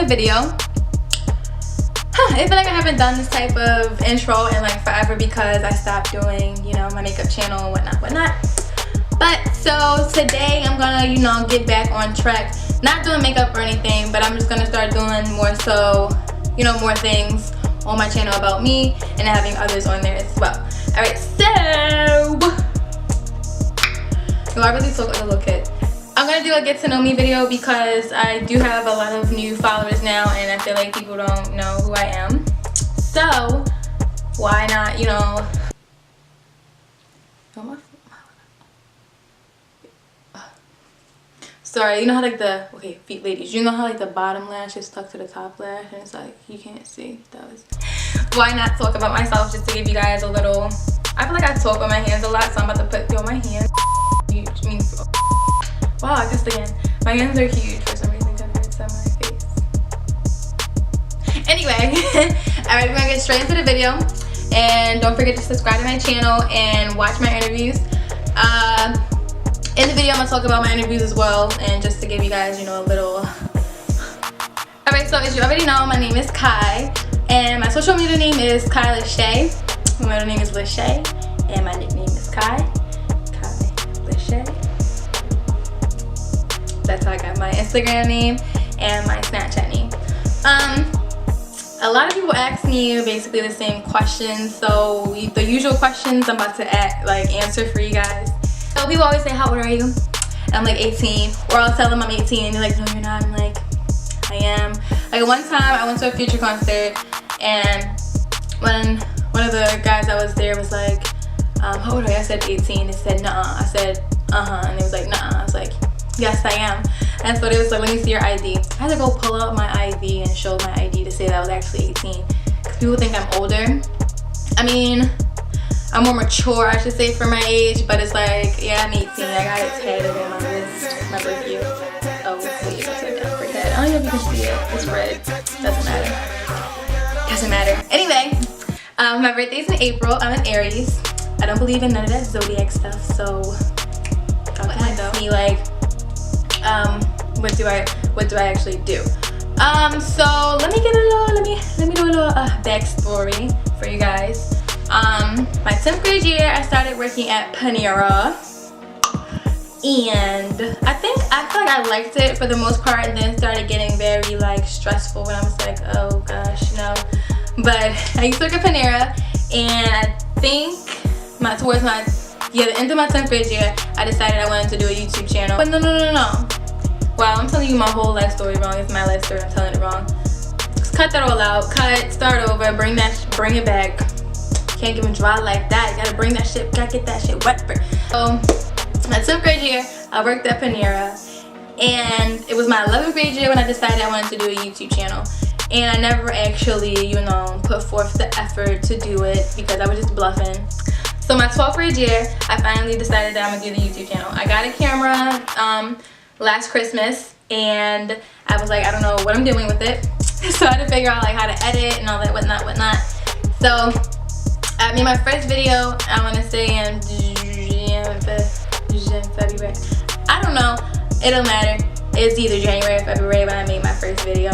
a video. I feel like I haven't done this type of intro in like forever because I stopped doing, you know, my makeup channel and whatnot. But so today I'm gonna, you know, get back on track. Not doing makeup or anything, but I'm just gonna start doing more so, you know, more things on my channel about me and having others on there as well. Alright, so I really look like a little kid. I'm gonna do a get to know me video because I do have a lot of new followers now and I feel like people don't know who I am. So why not, you know, sorry, you know how like the, okay, feet ladies, you know how like the bottom lash is stuck to the top lash and it's like you can't see? That was, why not talk about myself just to give you guys a little, I feel like I talk with my hands a lot, so I'm about to throw my hands huge. I mean, wow, I guess again, my hands are huge for some reason compared to my face. Anyway, alright, we're gonna get straight into the video. And don't forget to subscribe to my channel and watch my interviews. In the video, I'm gonna talk about my interviews as well, and just to give you guys, you know, a little. Alright, so as you already know, my name is Kai, and my social media name is Kai Lashaii. My middle name is Lashaii, and my nickname is Kai Lashaii. That's how I got my Instagram name and my Snapchat name. A lot of people ask me basically the same questions, so the usual questions I'm about to answer for you guys. So people always say, how old are you? And I'm like 18, or I'll tell them I'm 18 and they're like, no you're not. I'm like, I am. Like one time I went to a Future concert and when one of the guys that was there was like, how old are you? I said 18. They said, nuh-uh. I said, and they was like, nuh-uh. I was like, yes I am. And so they was like, let me see your ID. I had to go pull out my ID and show my ID to say that I was actually 18. Because people think I'm older. I mean, I'm more mature, I should say, for my age, but it's like, yeah, I'm 18. I got it tatted on my wrist, my review. Oh, wait, it's like that for that. I don't know if you can see it. It's red. Doesn't matter. Doesn't matter. Anyway, my birthday's in April. I'm an Aries. I don't believe in none of that zodiac stuff, so don't ask me like, what do I actually do? So let me get a little, let me do a little backstory for you guys. My 10th grade year, I started working at Panera, and I feel like I liked it for the most part, and then started getting very like stressful when I was like, oh gosh, no. But I used to work at Panera, and I think towards the end of my 10th grade year, I decided I wanted to do a YouTube channel. But no. Wow, I'm telling you my whole life story wrong. It's my life story, I'm telling it wrong. Just cut that all out, start over, bring it back. Can't give them dry like that. You gotta bring that shit, gotta get that shit wet first. So, my 10th grade year, I worked at Panera, and it was my 11th grade year when I decided I wanted to do a YouTube channel. And I never actually, you know, put forth the effort to do it because I was just bluffing. So my 12th grade year, I finally decided that I'm gonna do the YouTube channel. I got a camera last Christmas, and I was like, I don't know what I'm doing with it. So I had to figure out like how to edit and all that whatnot. So I made my first video, I want to say in February. I don't know, it don't matter. It's either January or February when I made my first video.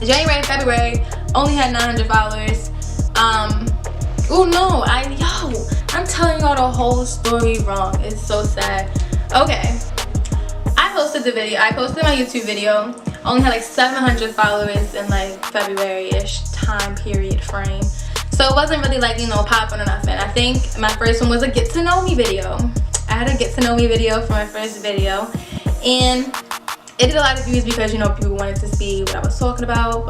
January, February, only had 900 followers. Oh no, I'm telling y'all the whole story wrong. It's so sad. Okay, I posted my YouTube video. Only had like 700 followers in like February-ish time period frame. So it wasn't really like, you know, popping or nothing. I think my first one was a get to know me video. I had a get to know me video for my first video, and it did a lot of views because, you know, people wanted to see what I was talking about,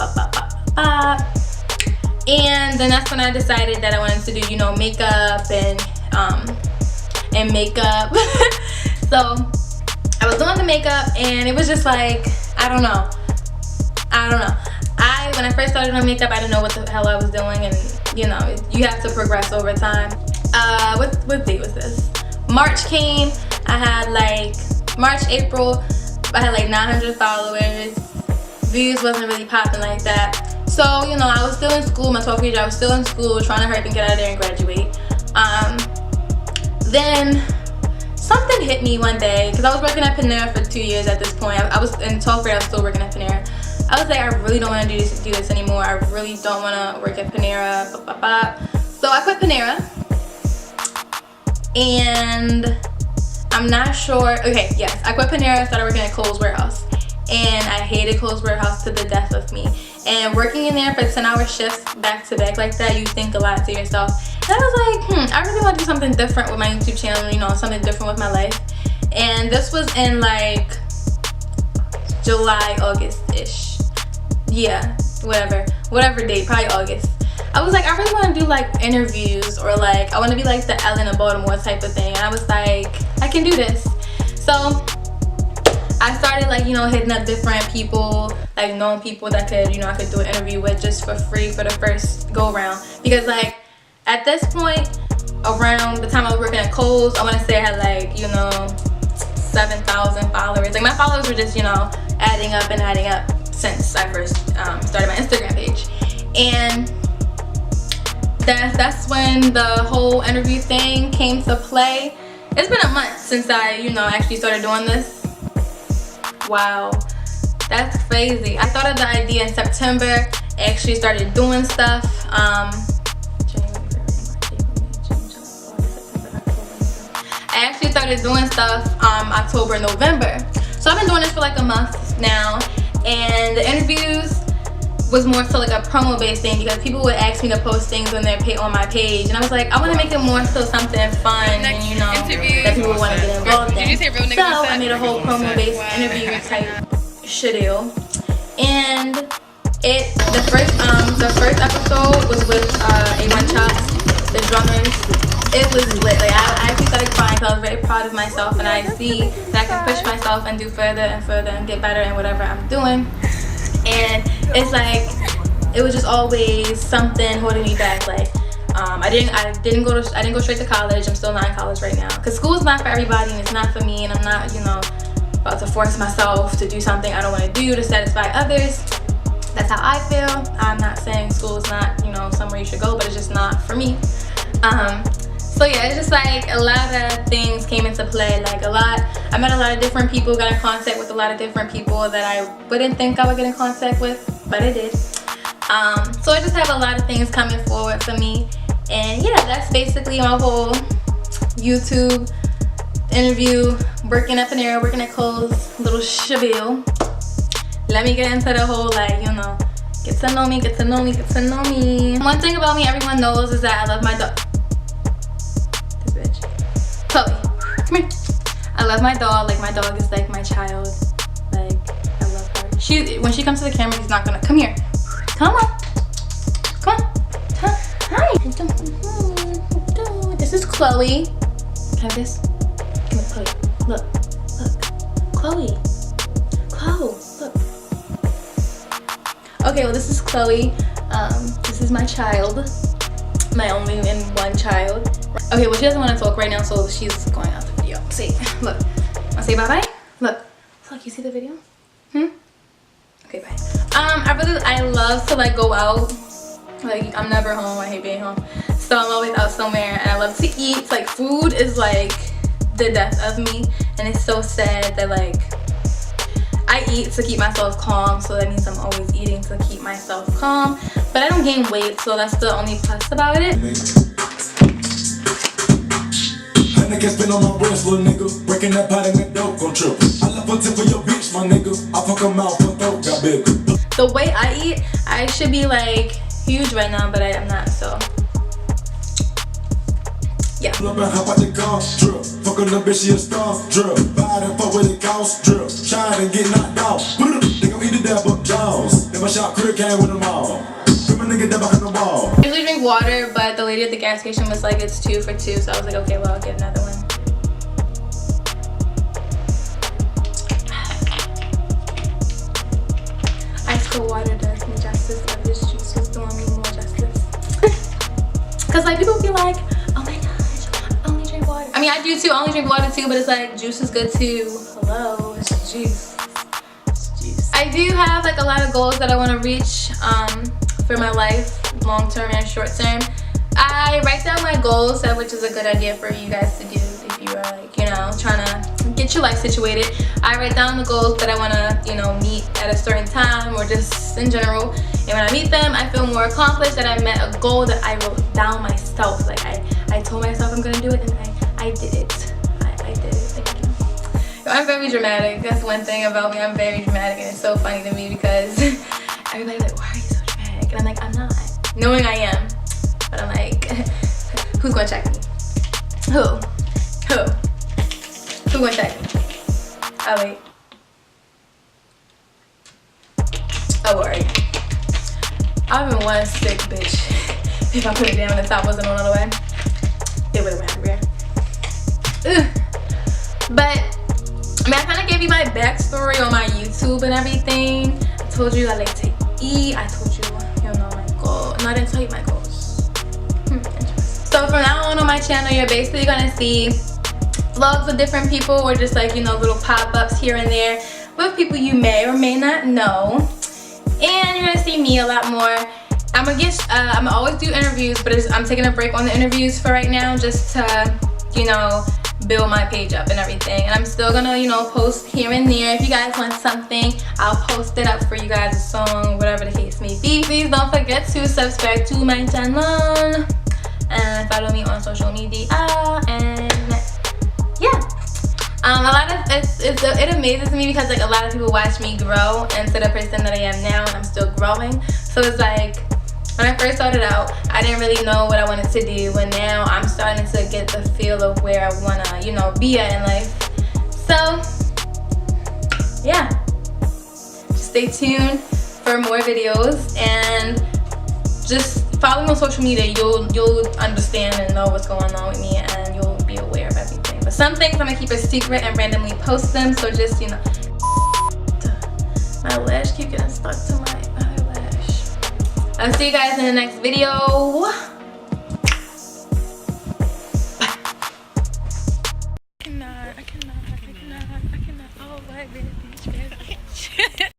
and then that's when I decided that I wanted to do, you know, makeup and makeup. So I was doing the makeup, and it was just like, I don't know. When I first started on makeup, I didn't know what the hell I was doing, and you know, you have to progress over time. What date was this? March came. I had like April, I had like 900 followers. Views wasn't really popping like that. So, you know, I was still in school, my 12th grade, I was still in school trying to hurry and get out of there and graduate. Then something hit me one day, because I was working at Panera for 2 years at this point. I was in 12th grade, I was still working at Panera. I was like, I really don't want to do this anymore. I really don't want to work at Panera. So I quit Panera, and I'm not sure. Okay, yes, I quit Panera, started working at Kohl's Warehouse, and I hated Kohl's Warehouse to the death of me. And working in there for 10-hour shifts back to back like that, you think a lot to yourself. And I was like, I really want to do something different with my YouTube channel, you know, something different with my life. And this was in like July, August-ish. Yeah, whatever date, probably August. I was like, I really want to do like interviews, or like I want to be like the Ellen of Baltimore type of thing. And I was like, I can do this. So I started like, you know, hitting up different people, like known people that could, you know, I could do an interview with just for free for the first go around. Because like at this point, around the time I was working at Kohl's, I want to say I had like, you know, 7,000 followers. Like my followers were just, you know, adding up since I first started my Instagram page. And that's when the whole interview thing came to play. It's been a month since I, you know, actually started doing this. Wow, that's crazy. I thought of the idea in September, actually started doing stuff. I actually started doing stuff October, November. So I've been doing this for like a month now, and the interviews was more so like a promo based thing, because people would ask me to post things on my page, and I was like, I want to make it more so something fun and, you know, that people want to get involved in. So I made a whole promo based interview type shitio, and the first episode was with A1 Chops, the drummers. It was lit. Like I actually started crying because I was very proud of myself, and I see that I can push myself and do further and further and get better in whatever I'm doing. And it's like it was just always something holding me back. Like I didn't go straight to college. I'm still not in college right now because school's not for everybody, and it's not for me, and I'm not, you know, about to force myself to do something I don't want to do to satisfy others. That's how I feel. I'm not saying school is not, you know, somewhere you should go, but it's just not for me. So yeah, it's just like a lot of things came into play. Like I met a lot of different people, got in contact with a lot of different people that I wouldn't think I would get in contact with, but I did. So I just have a lot of things coming forward for me. And yeah, that's basically my whole YouTube interview, working at Panera, working at Kohl's, little spiel. Let me get into the whole, like, you know, get to know me. One thing about me everyone knows is that I love my dog. Chloe, come here. I love my dog. Like, my dog is like my child. Like, I love her. When she comes to the camera, she's not gonna come here. Come on. Hi. This is Chloe. Can I have this? Come here, Chloe. Look. Chloe, look. Okay, well, this is Chloe. This is my child. My only and one child. Okay, well, she doesn't want to talk right now, so she's going out the video. See, look. I'll say bye-bye. Look, you see the video? Okay, bye. I love to like go out. Like, I'm never home. I hate being home. So I'm always out somewhere, and I love to eat. Like, food is like the death of me, and it's so sad that like I eat to keep myself calm, so that means I'm always eating to keep myself calm. But I don't gain weight, so that's the only plus about it. Niggas been on my wrist, little nigga. Breaking that pot in the dope, gon' trip. I love a tip for your bitch, my nigga. I fuck 'em out, fuck up, got big. The way I eat, I should be like huge right now, but I'm not, so yeah. Love and hop out the car, drip. Fuck a little bitch, she a star, drip. Buy and fuck with the cost, drip. Shine and get knocked out. They gon' eat the dab up jaws. Then my shot crib came with them all. Nigga dab behind the wall. I usually drink water, but the lady at the gas station was like, it's 2 for 2, so I was like, okay, well, I'll get another one. Ice cold water does me justice, but this juice is doing me more justice. Cause like people be like, oh my gosh, I only drink water. I mean, I do too, I only drink water too, but it's like, juice is good too. Hello, it's juice. I do have like a lot of goals that I want to reach for my life, long term and short term. I write down my goals, which is a good idea for you guys to do if you are like, you know, trying to get your life situated. I write down the goals that I want to, you know, meet at a certain time or just in general. And when I meet them, I feel more accomplished that I met a goal that I wrote down myself. Like I told myself I'm going to do it, and I did it. I did it. Thank you. I'm very dramatic. That's one thing about me. I'm very dramatic, and it's so funny to me because everybody's like, why are you so dramatic? And I'm like, I'm not. Knowing I am. But I'm like, who's going to check me? Who gonna check me? Oh wait. Oh worry. I've been one sick bitch. If I put it down, the top wasn't on all the way, it would have been everywhere. But I mean, I kind of gave you my backstory on my YouTube and everything. I told you I like to eat. I told you, you know, my goal. No, I didn't tell you my goals. Interesting. So from now on my channel, you're basically gonna see vlogs with different people, or just like, you know, little pop-ups here and there with people you may or may not know. And you're gonna see me a lot more. I'm gonna always do interviews, but I'm taking a break on the interviews for right now, just to, you know, build my page up and everything. And I'm still gonna, you know, post here and there. If you guys want something, I'll post it up for you guys, a song, whatever the case may be. Please don't forget to subscribe to my channel and follow me on social media. And yeah, it amazes me because like a lot of people watch me grow into the person that I am now, and I'm still growing. So it's like, when I first started out, I didn't really know what I wanted to do, and now I'm starting to get the feel of where I wanna, you know, be at in life. So yeah, just stay tuned for more videos, and just follow me on social media. You'll understand and know what's going on with me, and you'll be aware of everything. But some things I'm gonna keep a secret and randomly post them, so just, you know. My lash keep getting stuck to my eyelash. I'll see you guys in the next video. I cannot. Oh, what, bitch.